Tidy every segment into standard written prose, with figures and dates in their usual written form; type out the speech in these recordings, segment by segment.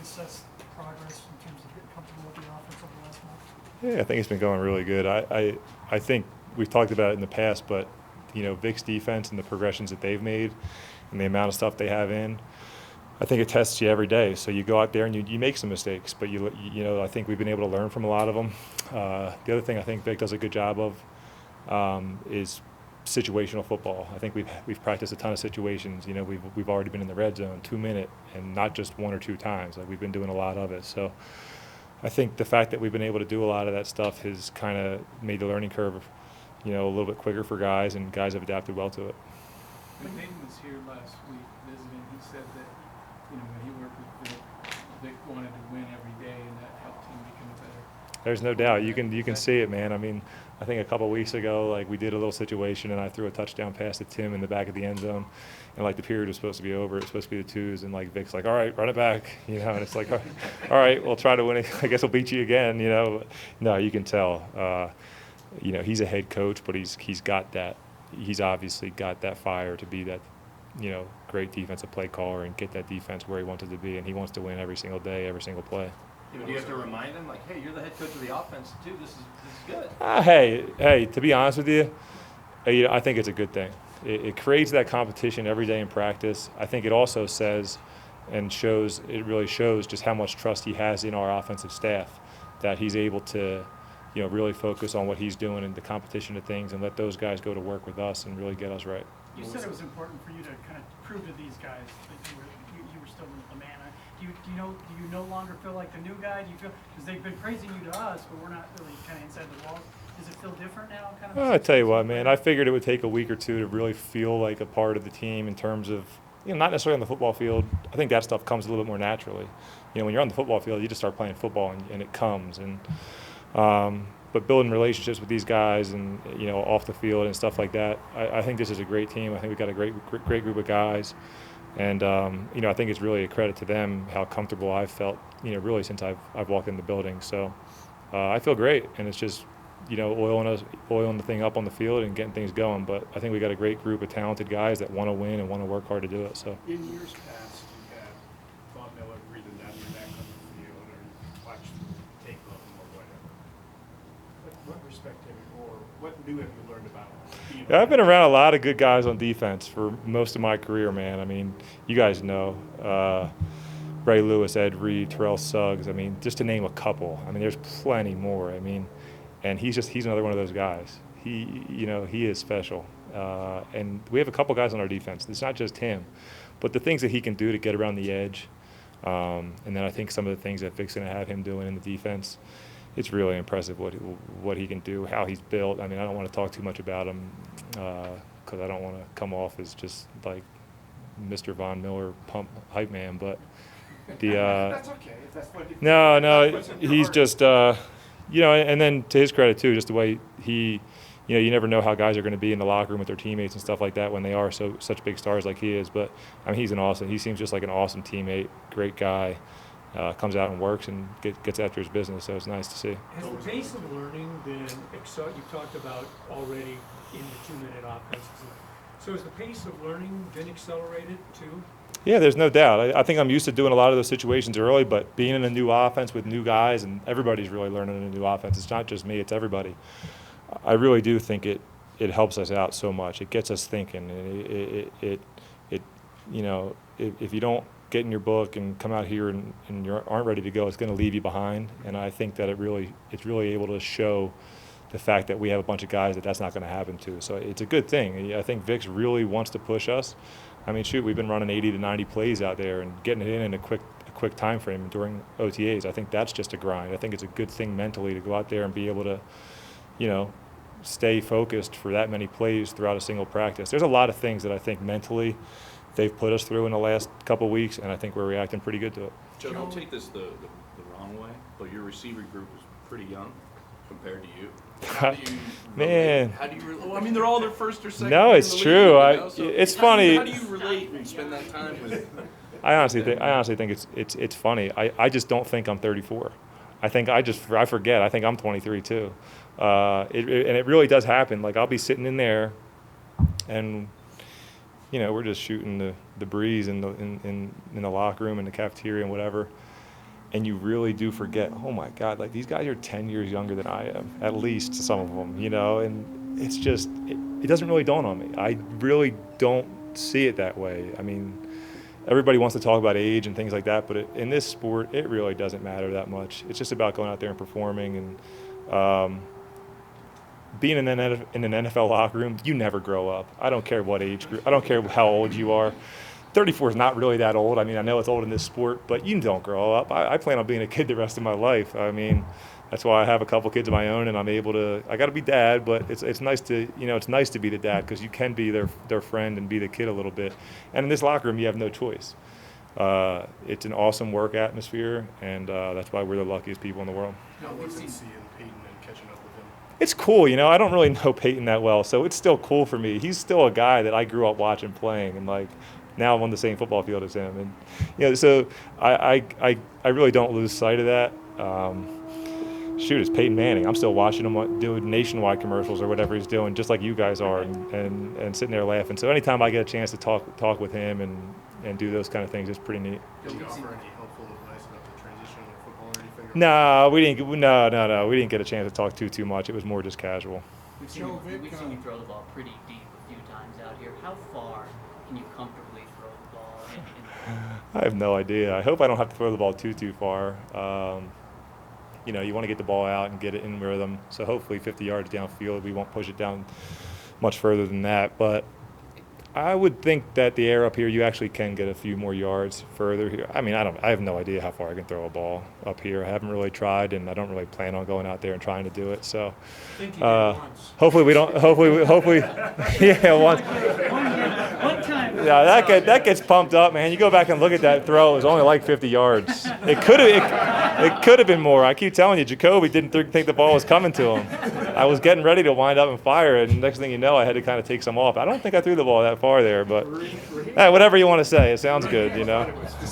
assess the progress in terms of getting comfortable with the offense over the last month? Yeah, I think it's been going really good. I think we've talked about it in the past, but Vic's defense and the progressions that they've made and the amount of stuff they have in, I think it tests you every day. So you go out there and you make some mistakes, but I think we've been able to learn from a lot of them. The other thing I think Vic does a good job of is situational football. I think we've practiced a ton of situations. We've already been in the red zone 2 minute, and not just one or two times. Like, we've been doing a lot of it. So I think the fact that we've been able to do a lot of that stuff has kind of made the learning curve, a little bit quicker for guys, and guys have adapted well to it. When Nathan was here last week visiting, he said that when he worked with Vic wanted to win every day, and that helped him become better. There's no doubt. You can see it, man. I mean, I think a couple of weeks ago, we did a little situation, and I threw a touchdown pass to Tim in the back of the end zone, and the period was supposed to be over. It was supposed to be the twos, and Vic's like, all right, run it back, and it's like, all right, we'll try to win it. I guess we'll beat you again, No, you can tell. He's a head coach, but he's got that. He's obviously got that fire to be that, great defensive play caller and get that defense where he wants it to be, and he wants to win every single day, every single play. Do you have to remind him, hey, you're the head coach of the offense too. This is good. Hey, to be honest with you, I think it's a good thing. It creates that competition every day in practice. I think it also says and shows, it really shows just how much trust he has in our offensive staff, that he's able to, really focus on what he's doing and the competition of things, and let those guys go to work with us and really get us right. You said it was important for you to kind of prove to these guys that you were still the man. Do you no longer feel like the new guy? Do you feel, because they've been praising you to us, but we're not really kind of inside the walls? Does it feel different now? I tell you what, man. I figured it would take a week or two to really feel like a part of the team in terms of, not necessarily on the football field. I think that stuff comes a little bit more naturally. When you're on the football field, you just start playing football and it comes. And but building relationships with these guys and off the field and stuff like that, I think this is a great team. I think we've got a great group of guys. And I think it's really a credit to them how comfortable I've felt, really since I've walked in the building. So I feel great, and it's just oiling the thing up on the field and getting things going. But I think we got a great group of talented guys that want to win and want to work hard to do it. So in years past, you had Von Miller breathing down your neck on the field, or watched tape of him or whatever. What respect have you, or what new have you learned about him? I've been around a lot of good guys on defense for most of my career, man. I mean, you guys know Ray Lewis, Ed Reed, Terrell Suggs. I mean, just to name a couple. I mean, there's plenty more. I mean, and he's another one of those guys. He is special. And we have a couple guys on our defense. It's not just him, but the things that he can do to get around the edge, and then I think some of the things that Vic's going to have him doing in the defense, it's really impressive what he can do, how he's built. I mean, I don't want to talk too much about him because I don't want to come off as just like Mr. Von Miller pump hype man, but that's okay. If that's what no, he's just and then to his credit too, just the way he, you never know how guys are going to be in the locker room with their teammates and stuff like that when they are such big stars like he is. But I mean, he seems just like an awesome teammate, great guy. Comes out and works and gets after his business, so it's nice to see. Has the pace of learning been, you've talked about already in the 2-minute offenses, so has the pace of learning been accelerated too? Yeah, there's no doubt. I think I'm used to doing a lot of those situations early, but being in a new offense with new guys, and everybody's really learning a new offense. It's not just me, it's everybody. I really do think it helps us out so much. It gets us thinking. If you don't get in your book and come out here and you aren't ready to go, it's going to leave you behind. And I think that it's really able to show the fact that we have a bunch of guys that's not going to happen to. So it's a good thing. I think Vic's really wants to push us. I mean, shoot, we've been running 80 to 90 plays out there and getting it in a quick time frame during OTAs. I think that's just a grind. I think it's a good thing mentally to go out there and be able to, stay focused for that many plays throughout a single practice. There's a lot of things that I think mentally they've put us through in the last couple of weeks, and I think we're reacting pretty good to it. Joe, don't take this the wrong way, but your receiver group is pretty young compared to you. How do you Man. How do you relate? Well, I mean, they're all their first or second. No, year it's in the true. league, so it's funny. How do you relate and spend that time with? I honestly think it's funny. I just don't think I'm 34. I forget. I think I'm 23 too. And it really does happen. Like, I'll be sitting in there, and we're just shooting the breeze in the locker room, in the cafeteria, and whatever. and you really do forget, oh my God, like these guys are 10 years younger than I am, at least some of them, you know, and it's just, it doesn't really dawn on me. I really don't see it that way. I mean, everybody wants to talk about age and things like that, but in this sport, it really doesn't matter that much. It's just about going out there and performing, and being in an NFL locker room, you never grow up. I don't care what age group, I don't care how old you are. 34 is not really that old. I mean, I know it's old in this sport, but you don't grow up. I plan on being a kid the rest of my life. I mean, that's why I have a couple kids of my own, and I'm able to. I got to be dad, but it's nice to, you know, it's nice to be the dad because you can be their friend and be the kid a little bit. And in this locker room, you have no choice. It's an awesome work atmosphere, and that's why we're the luckiest people in the world. How was it seeing Peyton and catching up with him? It's cool, you know. I don't really know Peyton that well, so it's still cool for me. He's still a guy that I grew up watching playing, and like now I'm on the same football field as him, and you know, so I really don't lose sight of that. Shoot, it's Peyton Manning. I'm still watching him do nationwide commercials or whatever he's doing, just like you guys are, and sitting there laughing. So anytime I get a chance to talk with him and do those kind of things, it's pretty neat. Did you offer any helpful advice about the transition of football or anything? No, we didn't. No, we didn't get a chance to talk too much. It was more just casual. We've seen, we've seen you throw the ball pretty deep a few times out here. How far can you comfortably throw the ball in I have no idea. I hope I don't have to throw the ball too far. You know, you want to get the ball out and get it in rhythm. So hopefully 50 yards downfield, we won't push it down much further than that. But I would think that the air up here, you actually can get a few more yards further here. I mean, I have no idea how far I can throw a ball up here. I haven't really tried, and I don't really plan on going out there and trying to do it. So I think you did once. hopefully we don't. Hopefully, yeah, once. One time. Yeah, that gets pumped up, man. You go back and look at that throw; it was only like 50 yards. It could have been more. I keep telling you, Jacoby didn't think the ball was coming to him. I was getting ready to wind up and fire it, and next thing you know, I had to kind of take some off. I don't think I threw the ball that far there, but whatever you want to say, it sounds good, you know.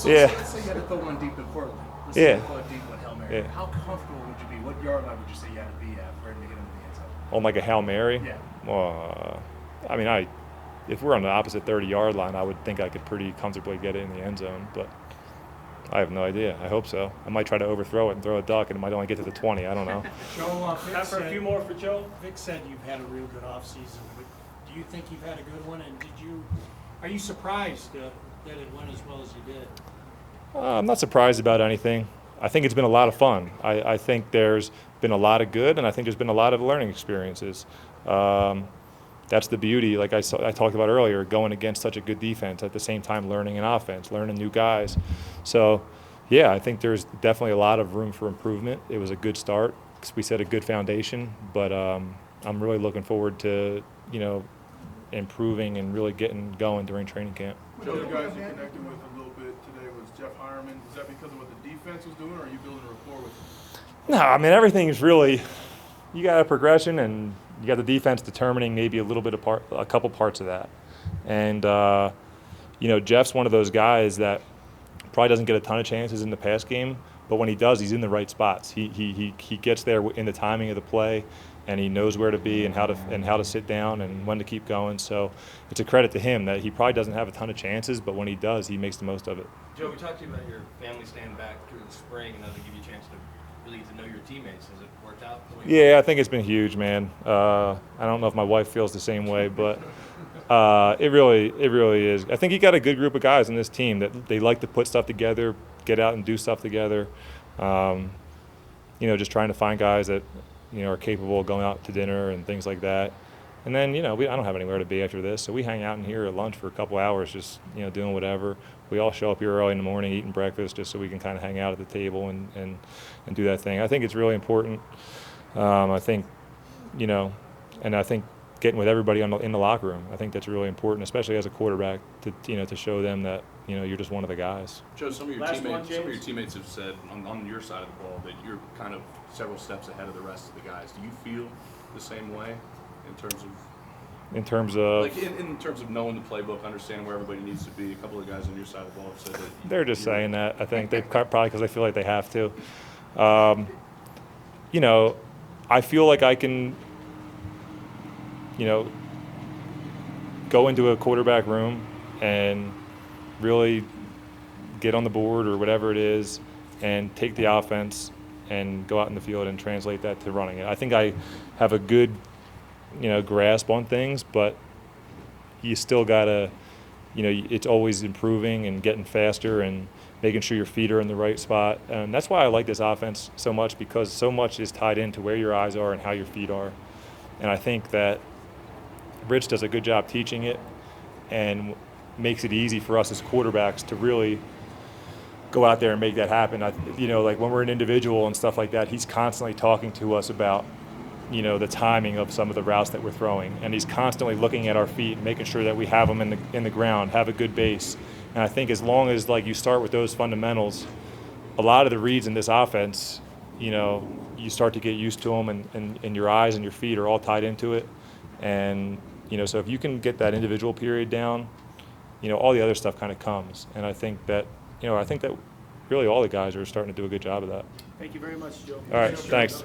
Yeah. Let's say you had to throw one deep in Portland. Let's Yeah. say you throw it deep with Hail Mary. Yeah. How comfortable would you be? What yard line would you say you had to be at for it to get into the end zone? On like a Hail Mary? Yeah. Well, I mean, if we're on the opposite 30-yard line, I would think I could pretty comfortably get it in the end zone, but I have no idea. I hope so. I might try to overthrow it and throw a duck, and it might only get to the 20. I don't know. Joe, Vic Time for a said- few more for Joe. Vic said you've had a real good offseason, but do you think you've had a good one? And are you surprised that it went as well as you did? I'm not surprised about anything. I think it's been a lot of fun. I think there's been a lot of good, and I think there's been a lot of learning experiences. That's the beauty, like I talked about earlier, going against such a good defense, at the same time learning an offense, learning new guys. So, yeah, I think there's definitely a lot of room for improvement. It was a good start. We set a good foundation, but I'm really looking forward to, you know, improving and really getting going during training camp. One of the guys you connected with a little bit today was Jeff Hireman. Is that because of what the defense was doing, or are you building a rapport with him? No, I mean, everything is really, you got a progression, and you got the defense determining maybe a little bit of a couple parts of that. And, you know, Jeff's one of those guys that probably doesn't get a ton of chances in the pass game, but when he does, he's in the right spots. He gets there in the timing of the play, and he knows where to be and how to sit down and when to keep going. So it's a credit to him that he probably doesn't have a ton of chances, but when he does, he makes the most of it. Joe, we talked to you about your family staying back through the spring, and that would give you a chance to really get to know your teammates. Has it worked out the way you Yeah, I think it's been huge, man. I don't know if my wife feels the same way, but it really is. I think you got a good group of guys in this team that they like to put stuff together, get out and do stuff together. You know, just trying to find guys that, you know, are capable of going out to dinner and things like that. And then, you know, I don't have anywhere to be after this, so we hang out in here at lunch for a couple hours, just, you know, doing whatever. We all show up here early in the morning, eating breakfast, just so we can kind of hang out at the table and do that thing. I think it's really important. I think, you know, and I think getting with everybody in the locker room, I think that's really important, especially as a quarterback, to show them that, you know, you're just one of the guys. Joe, some of your Last one, teammates have said on your side of the ball that you're kind of several steps ahead of the rest of the guys. Do you feel the same way in terms of Like in terms of knowing the playbook, understanding where everybody needs to be? A couple of guys on your side of the ball have said that they're just saying that. I think they probably because they feel like they have to. You know, I feel like I can, you know, go into a quarterback room and really get on the board or whatever it is and take the offense and go out in the field and translate that to running it. I think I have a good, grasp on things, but you still gotta, it's always improving and getting faster and making sure your feet are in the right spot. And that's why I like this offense so much, because so much is tied into where your eyes are and how your feet are. And I think that Rich does a good job teaching it and makes it easy for us as quarterbacks to really go out there and make that happen. Like when we're an individual and stuff like that, he's constantly talking to us about, the timing of some of the routes that we're throwing. And he's constantly looking at our feet and making sure that we have them in the ground, have a good base. And I think as long as you start with those fundamentals, a lot of the reads in this offense, you start to get used to them, and your eyes and your feet are all tied into it. And, so if you can get that individual period down, all the other stuff kind of comes. And I think that really all the guys are starting to do a good job of that. Thank you very much, Joe. All right, thanks.